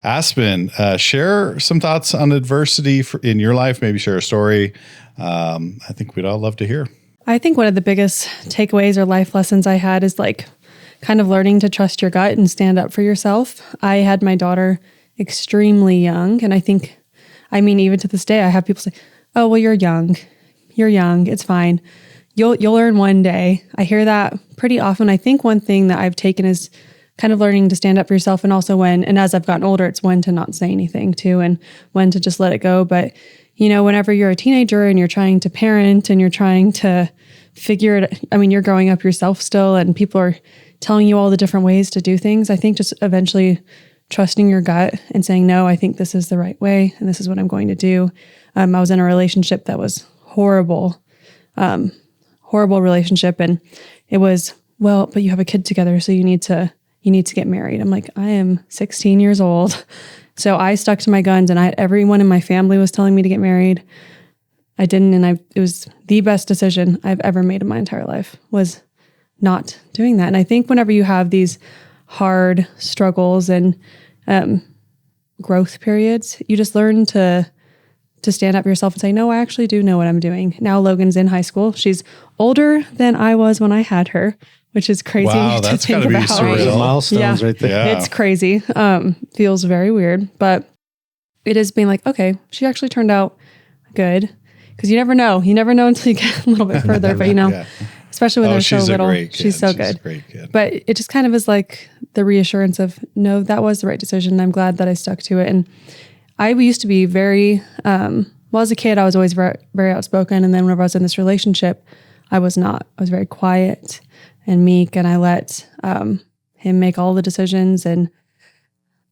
Aspen, share some thoughts on adversity in your life. Maybe share a story. I think we'd all love to hear. I think one of the biggest takeaways or life lessons I had is like kind of learning to trust your gut and stand up for yourself. I had my daughter extremely young. And I mean, even to this day, I have people say, oh, well, you're young. It's fine. You'll learn one day. I hear that pretty often. I think one thing that I've taken is kind of learning to stand up for yourself, and also and as I've gotten older, it's when to not say anything too, and when to just let it go. But whenever you're a teenager and you're trying to parent and you're trying to figure it, I mean, you're growing up yourself still, and people are telling you all the different ways to do things. I think just eventually trusting your gut and saying, no, I think this is the right way, and this is what I'm going to do. I was in a relationship that was horrible relationship, and it was, well, but you have a kid together, so you need to get married. I'm like, I am 16 years old. So I stuck to my guns, and everyone in my family was telling me to get married. I didn't. And it was the best decision I've ever made in my entire life, was not doing that. And I think whenever you have these hard struggles and growth periods, you just learn to stand up for yourself and say, no, I actually do know what I'm doing. Now Logan's in high school. She's older than I was when I had her, which is crazy to think about. Surreal. Milestones right there. Yeah. It's crazy. Feels very weird, but it is being like, okay, she actually turned out good, because you never know. You never know until you get a little bit further, but especially when they're so little, she's so good. A great kid. But it just kind of is like the reassurance of, no, that was the right decision. I'm glad that I stuck to it. And I used to be very, as a kid, I was always very, very outspoken. And then whenever I was in this relationship, I was not. I was very quiet and meek, and I let him make all the decisions. And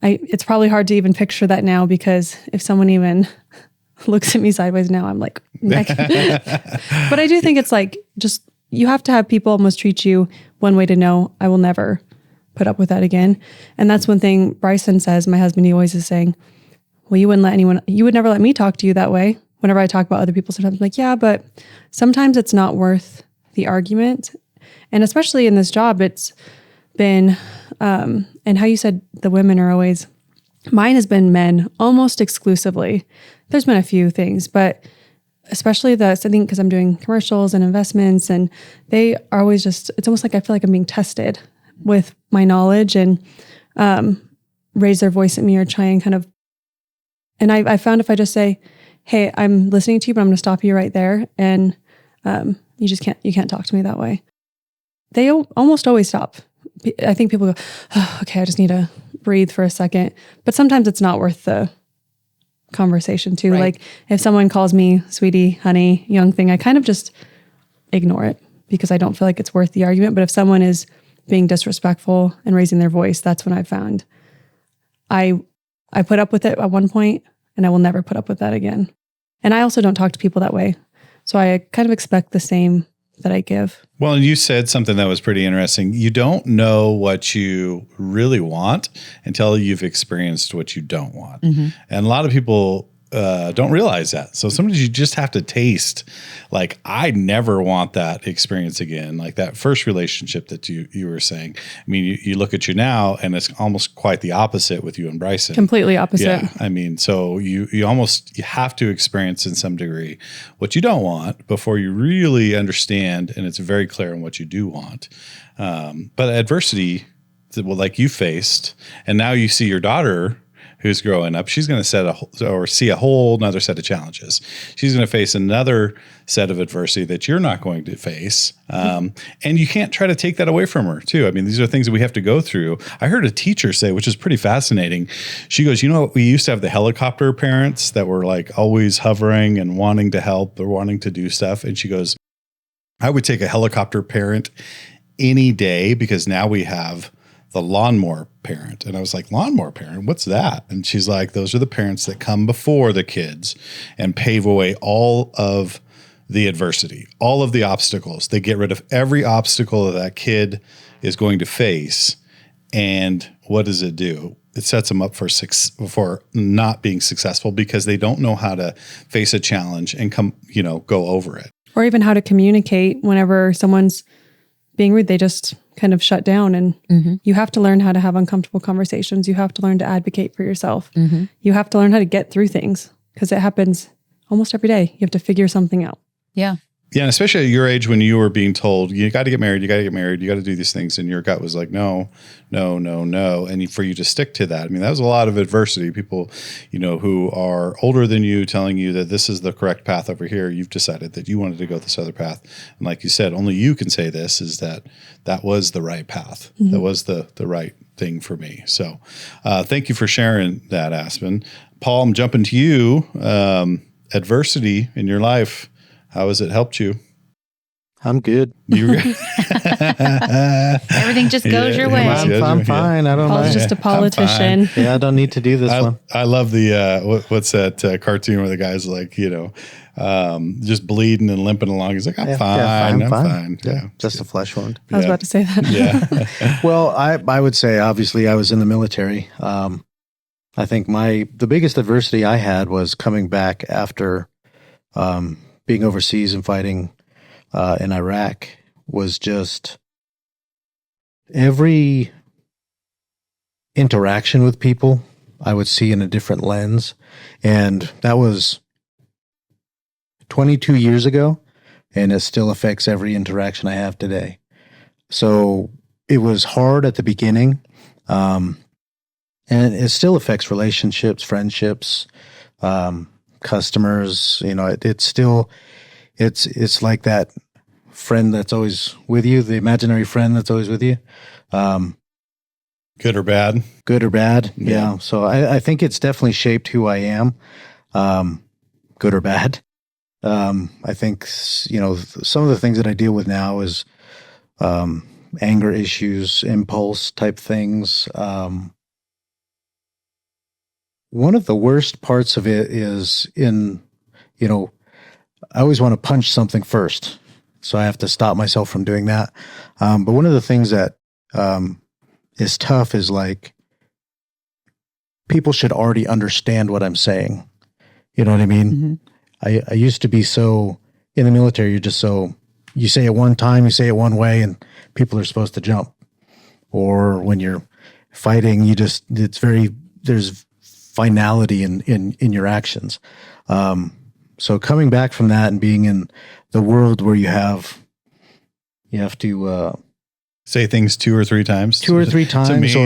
it's probably hard to even picture that now, because if someone even looks at me sideways now, I'm like, but I do think it's like, just, you have to have people almost treat you one way to know, I will never put up with that again. And that's one thing Bryson says, my husband, he always is saying, well, you would never let me talk to you that way. Whenever I talk about other people, sometimes I'm like, yeah, but sometimes it's not worth the argument. And especially in this job, it's been, and how you said the women are always, mine has been men almost exclusively. There's been a few things, but especially I think because I'm doing commercials and investments, and they are always just, it's almost like I feel like I'm being tested with my knowledge, and raise their voice at me or try and kind of, and I found if I just say, hey, I'm listening to you, but I'm going to stop you right there. And you can't talk to me that way. They almost always stop. I think people go, oh, okay, I just need to breathe for a second. But sometimes it's not worth the conversation too. Right. Like if someone calls me sweetie, honey, young thing, I kind of just ignore it, because I don't feel like it's worth the argument. But if someone is being disrespectful and raising their voice, that's when I found I put up with it at one point, and I will never put up with that again. And I also don't talk to people that way. So I kind of expect the same that I give. Well, and you said something that was pretty interesting. You don't know what you really want until you've experienced what you don't want. Mm-hmm. And a lot of people don't realize that. So sometimes you just have to taste, like, I never want that experience again. Like that first relationship that you were saying. I mean, you look at you now, and it's almost quite the opposite with you and Bryson. Completely opposite. Yeah. I mean, so you have to experience in some degree what you don't want before you really understand, and it's very clear on what you do want. But adversity, like you faced, and now you see your daughter who's growing up, she's going to see a whole nother set of challenges. She's going to face another set of adversity that you're not going to face. And you can't try to take that away from her too. I mean, these are things that we have to go through. I heard a teacher say, which is pretty fascinating. She goes, we used to have the helicopter parents that were like always hovering and wanting to help or wanting to do stuff. And she goes, I would take a helicopter parent any day, because now we have the lawnmower parent. And I was like, lawnmower parent, what's that? And she's like, those are the parents that come before the kids and pave away all of the adversity, all of the obstacles. They get rid of every obstacle that kid is going to face. And what does it do? It sets them up for not being successful, because they don't know how to face a challenge and go over it. Or even how to communicate whenever someone's being rude. They just kind of shut down. And you have to learn how to have uncomfortable conversations. You have to learn to advocate for yourself. You have to learn how to get through things because it happens almost every day. You have to figure something out. Yeah. Yeah, and especially at your age when you were being told, you got to get married, you got to do these things, and your gut was like, no. And for you to stick to that, I mean, that was a lot of adversity. People, who are older than you telling you that this is the correct path over here, you've decided that you wanted to go this other path. And like you said, only you can say this, is that was the right path. That was the right thing for me. So thank you for sharing that, Aspen. Paul, I'm jumping to you. Adversity in your life, how has it helped you? I'm good. Everything just goes your way. I'm fine. I don't know. Paul's just a politician. Yeah, I don't need to do this one. I love the what's that cartoon where the guy's like, just bleeding and limping along. He's like, I'm fine. Yeah, just a flesh wound. I was about to say that. Yeah. Well, I would say obviously I was in the military. I think the biggest adversity I had was coming back after being overseas and fighting in Iraq. Was just every interaction with people I would see in a different lens. And that was 22 years ago, and it still affects every interaction I have today. So it was hard at the beginning, and it still affects relationships, friendships, customers. It's like that friend that's always with you, the imaginary friend that's always with you. Good or bad? Good or bad, yeah. So I think it's definitely shaped who I am, good or bad. I think, some of the things that I deal with now is anger issues, impulse type things. One of the worst parts of it is I always want to punch something first. So I have to stop myself from doing that. But one of the things that is tough is like people should already understand what I'm saying. You know what I mean? I used to be so in the military. You say it one time, you say it one way, and people are supposed to jump. Or when you're fighting, there's finality in your actions. So coming back from that and being in the world where you have to say things two or three times, to me, or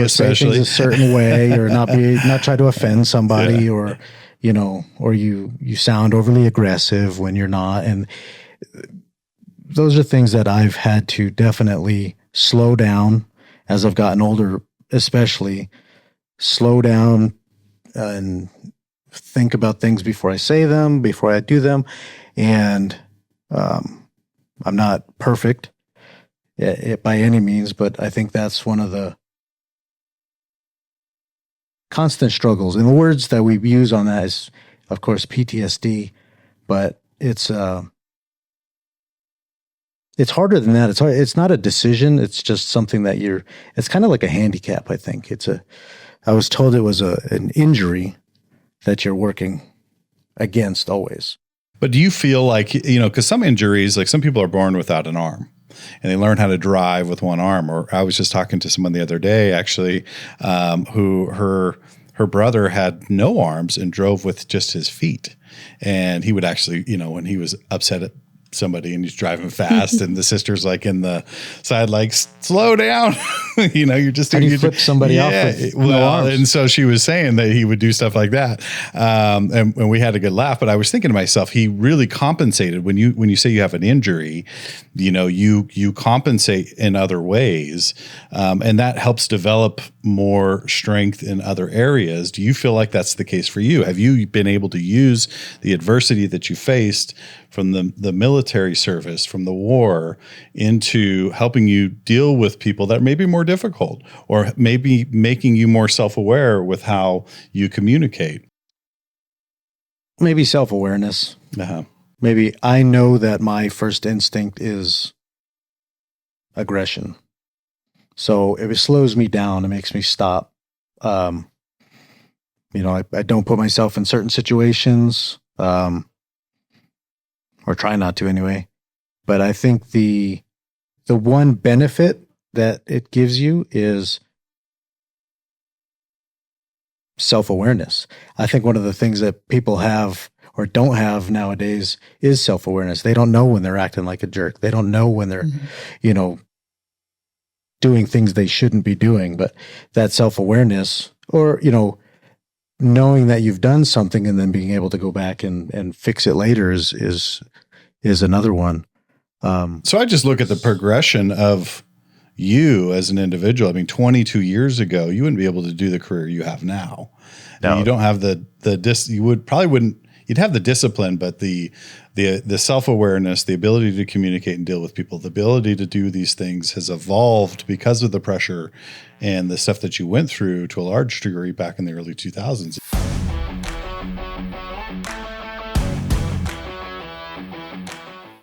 especially. Say things a certain way, or not try to offend somebody, or you sound overly aggressive when you're not. And those are things that I've had to definitely slow down as I've gotten older, especially slow down and think about things before I say them, before I do them. And I'm not perfect by any means, but I think that's one of the constant struggles. And the words that we use on that is, of course, PTSD, but it's harder than that. It's not a decision. It's just something that it's kind of like a handicap. I think I was told it was an injury that you're working against always. But do you feel like, because some injuries, like some people are born without an arm and they learn how to drive with one arm. Or I was just talking to someone the other day, actually, who her brother had no arms and drove with just his feet. And he would actually, when he was upset at somebody and he's driving fast and the sister's like in the side, like, slow down. You're just doing, you flip somebody off with no arms. And so she was saying that he would do stuff like that. And we had a good laugh, but I was thinking to myself, he really compensated when you say you have an injury, you compensate in other ways. And that helps develop more strength in other areas. Do you feel like that's the case for you? Have you been able to use the adversity that you faced from the military service, from the war, into helping you deal with people that may be more difficult, or maybe making you more self-aware with how you communicate? Maybe self-awareness. Uh-huh. Maybe I know that my first instinct is aggression. So if it slows me down, it makes me stop. I don't put myself in certain situations, or try not to anyway. But I think the one benefit that it gives you is self-awareness. I think one of the things that people have or don't have nowadays is self-awareness. They don't know when they're acting like a jerk. They don't know when they're, doing things they shouldn't be doing. But that self-awareness, or, knowing that you've done something and then being able to go back and fix it later is another one. So I just look at the progression of you as an individual. I mean, 22 years ago, you wouldn't be able to do the career you have now. No. You don't have you'd have the discipline, but the self-awareness, the ability to communicate and deal with people, the ability to do these things has evolved because of the pressure and the stuff that you went through to a large degree back in the early 2000s.